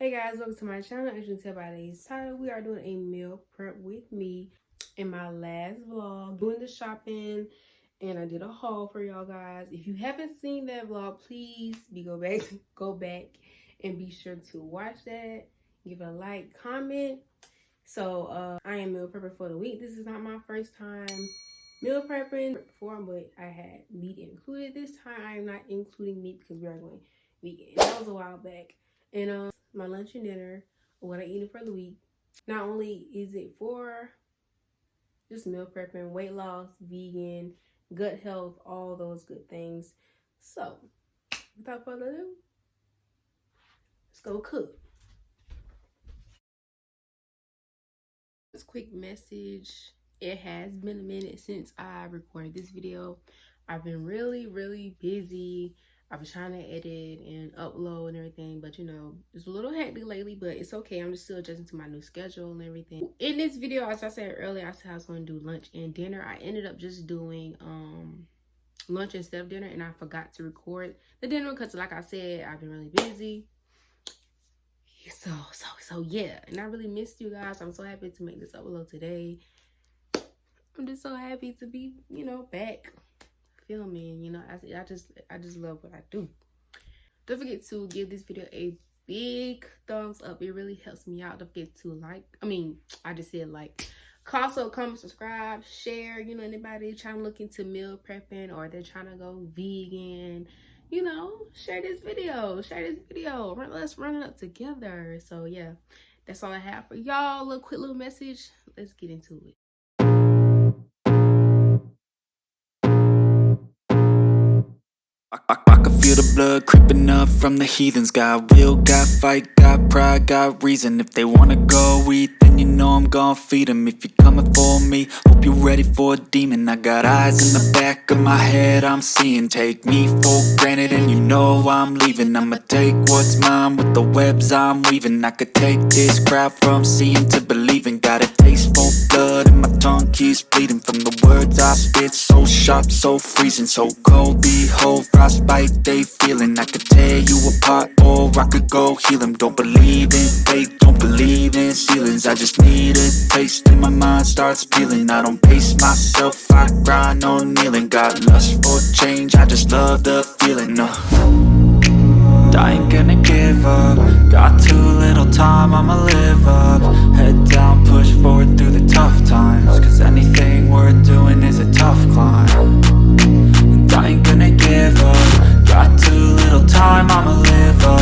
Hey guys, welcome to my channel. As you can tell by today's title, we are doing a meal prep with me. In my last vlog, doing the shopping, and I did a haul for y'all guys. If you haven't seen that vlog, please go back and be sure to watch that. Give a like, comment. So I am meal prepping for the week. This is not my first time meal prepping before, but I had meat included. This time I am not including meat because we are going vegan. That was a while back. And my lunch and dinner, what I eat for the week. Not only is it for just meal prepping, weight loss, vegan, gut health, all those good things. So without further ado, let's go cook. This quick message. It has been a minute since I recorded this video. I've been really busy. I was trying to edit and upload and everything, but you know, it's a little hectic lately, but it's okay. I'm just still adjusting to my new schedule and everything. In this video, as I said earlier, I said I was going to do lunch and dinner. I ended up just doing lunch instead of dinner, and I forgot to record the dinner because, like I said, I've been really busy. So yeah, and I really missed you guys. I'm so happy to make this upload today. I'm just so happy to be, you know, back filming. You know, I just love what I do. Don't forget to give this video a big thumbs up. It really helps me out. Don't forget to I just said like. Also, comment, subscribe, share. You know, anybody trying to look into meal prepping or they're trying to go vegan, you know, share this video. Let's run it up together. So yeah, that's all I have for y'all. Quick little message. Let's get into it. I can feel the blood creeping up from the heathens. Got will, got fight, got pride, got reason. If they wanna go eat, then you know I'm gon' feed them. If you're coming for me, hope you're ready for a demon. I got eyes in the back of my head, I'm seeing. Take me for granted and you know I'm leaving. I'ma take what's mine with the webs I'm weaving. I could take this crowd from seeing to believing. Got a taste for blood and my tongue keeps bleeding from the words I spit. So sharp, so freezing, so cold. Behold, frostbite they feeling. I could tear you apart or I could go heal them. Don't believe in fate, don't believe in ceilings. I just need a taste and my mind starts peeling. I don't pace myself, I grind on kneeling. Got lust for change, I just love the feeling. I ain't gonna give up. Got too little time, I'ma live up. Head down, push forward through the tough times. Cause anything worth doing is a tough climb. And I ain't gonna give up. Got too little time, I'ma live up.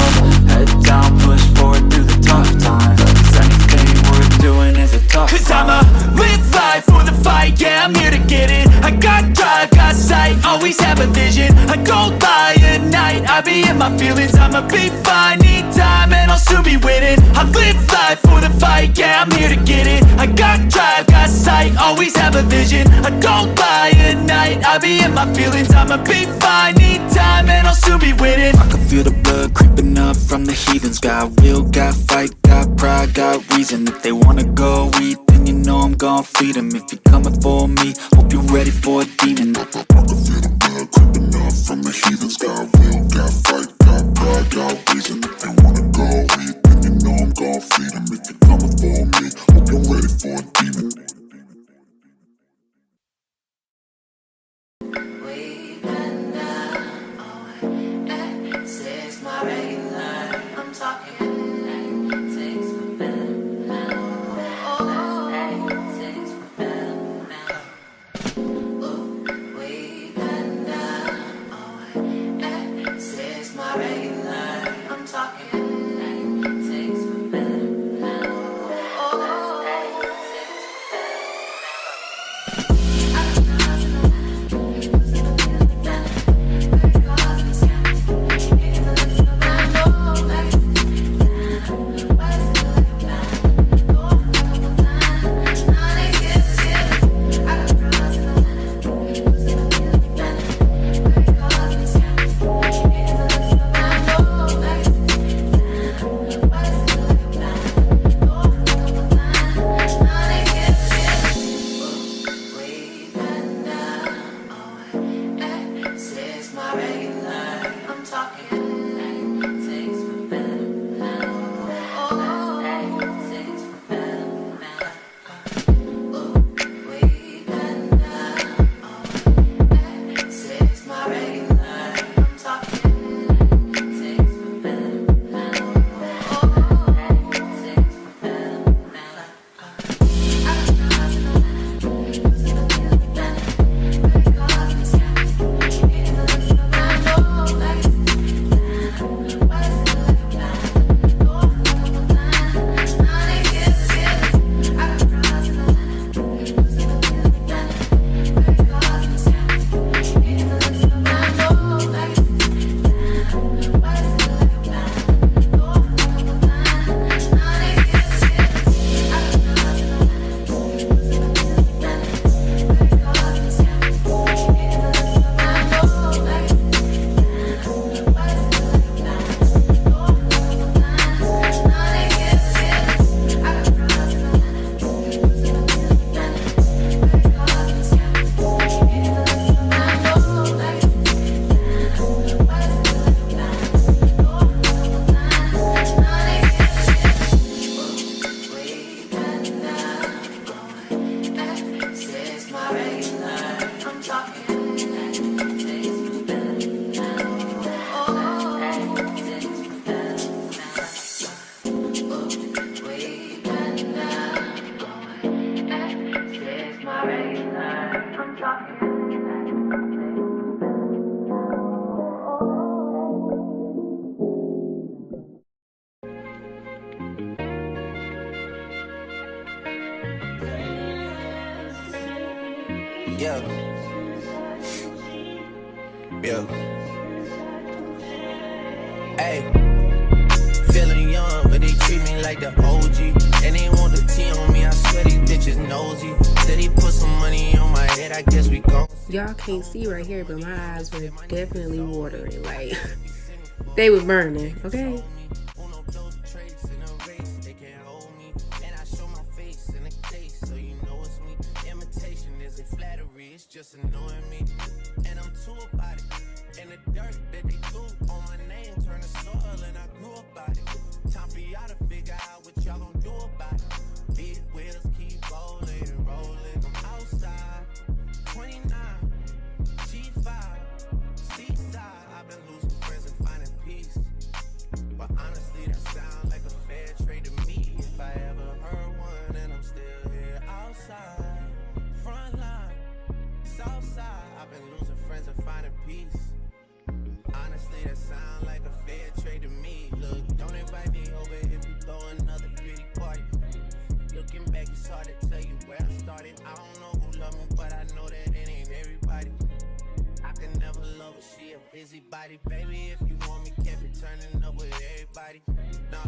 Head down, push forward through the tough times. Cause anything worth doing is a tough climb. Cause I'ma live life for the fight, yeah, I'm here to get it. I got drive, got sight, always have a vision. I don't lie at night, I be in my feelings. I'ma be fine, need time, and I'll soon be winning. I live life for the fight, yeah, I'm here to get it. I got drive, got sight, always have a vision. I don't lie at night, I be in my feelings. I'ma be fine, need time, and I'll soon be winning. I can feel the blood creeping up from the heathens. Got will, got fight, got pride, got reason. If they wanna go eat, then you know I'm gon' feed them. If you're coming for me, hope you're ready for a demon. I can feel the blood creeping up from the heathens. Got will, got fight, got pride, got reason. If they wanna go eat, then you know I'm gon' feed them. If you're coming for me, hope you're ready for a demon. Yeah. Hey, feeling young, but they treat me like the OG. And they want the T on me, I swear these bitches nosy. Said he put some money on my head, I guess we gon'. Y'all can't see right here, but my eyes were definitely watering. Like, they were burning, okay? Just annoying me, and I'm too about it. And the dirt that they do on my name turn to soil, and I grew about it. Time for y'all to figure out what y'all gon' do about it. Big wheels keep rolling, rolling. I'm outside, 29, G5, seaside. I've been losing friends and finding peace. But honestly, that sounds like a fair trade to me. If I ever heard one, and I'm still here outside, front line. Southside, I've been losing friends and finding peace. Honestly, that sound like a fair trade to me. Look, don't invite me over if you throw another pretty party. Looking back, it's hard to tell you where I started. I don't know who loved me, but I know that it ain't everybody. I can never love her, she a busybody. Baby, if you want me, can't be turning up with everybody. Nah,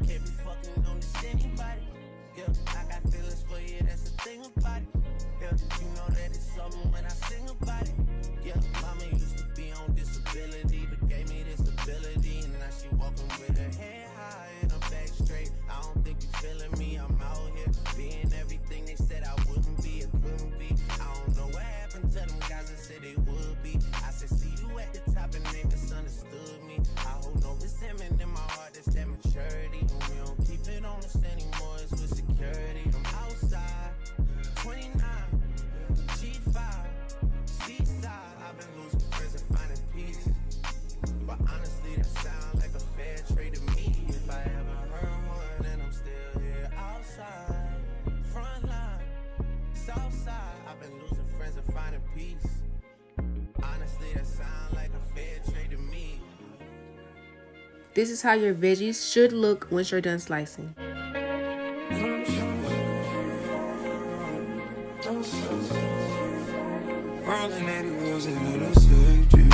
can't be fucking on this anybody. Yeah, I got feelings for you, that's the thing about it. Yeah, you know that it's something when I sing about it. Yeah, mama used to be on disability, but gave me this ability. And now she walking with her head high and her back straight. I don't think you feeling me, I'm out here being everything they said I wouldn't be, it couldn't be. I don't know what happened to them guys that said they would be. I said, see you at the top and they misunderstood me. I hold no resentment in my heart, that's that maturity. And we don't keep it on us anymore, it's with security. I'm outside, 29, G5, seaside. I've been losing friends and finding peace. But honestly, that sounds like a fair trade to me. If I ever heard one, and I'm still here outside, front line, south side. I've been losing friends and finding peace. Honestly, that sounds like a fair trade to me. This is how your veggies should look once you're done slicing. Rolling 80 wheels and it'll save you.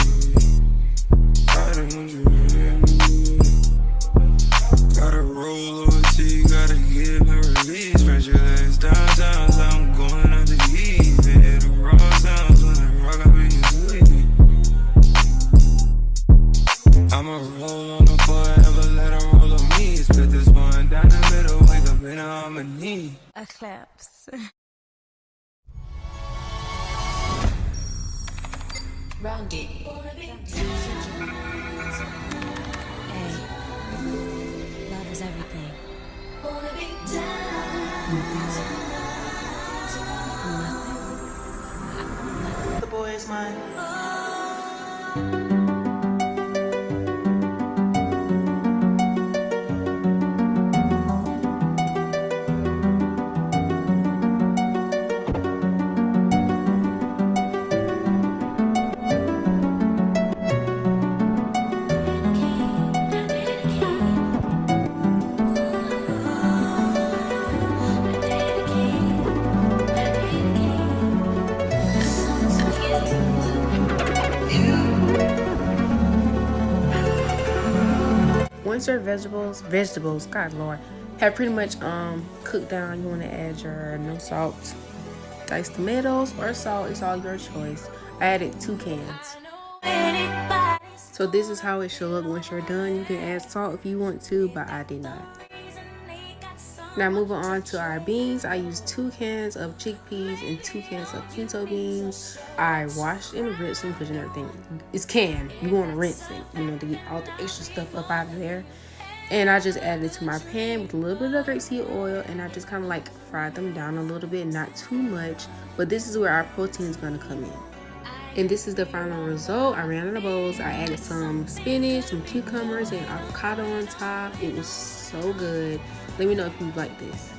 Gotta roll OT, gotta give my release. Spread your legs downtown, so I'm going out to eat. Hit the raw sounds when I rock, I'll be with me. I'ma roll on them forever, let her roll on me. Split this one down the middle, wake up in harmony. Eclipse. Round it. Hey, love is everything. The boy is mine. Once your vegetables, God Lord, have pretty much cooked down, you want to add your no salt diced tomatoes or salt. It's all your choice. I added 2 cans. So this is how it should look once you're done. You can add salt if you want to, but I did not. Now moving on to our beans, I used 2 cans of chickpeas and 2 cans of pinto beans. I washed and rinsed them because everything is canned. You want to rinse it, you know, to get all the extra stuff up out of there. And I just added it to my pan with a little bit of grapeseed oil, and I just kind of like fried them down a little bit, not too much. But this is where our protein is going to come in. And this is the final result. I ran out of bowls. I added some spinach, some cucumbers, and avocado on top. It was so good. Let me know if you like this.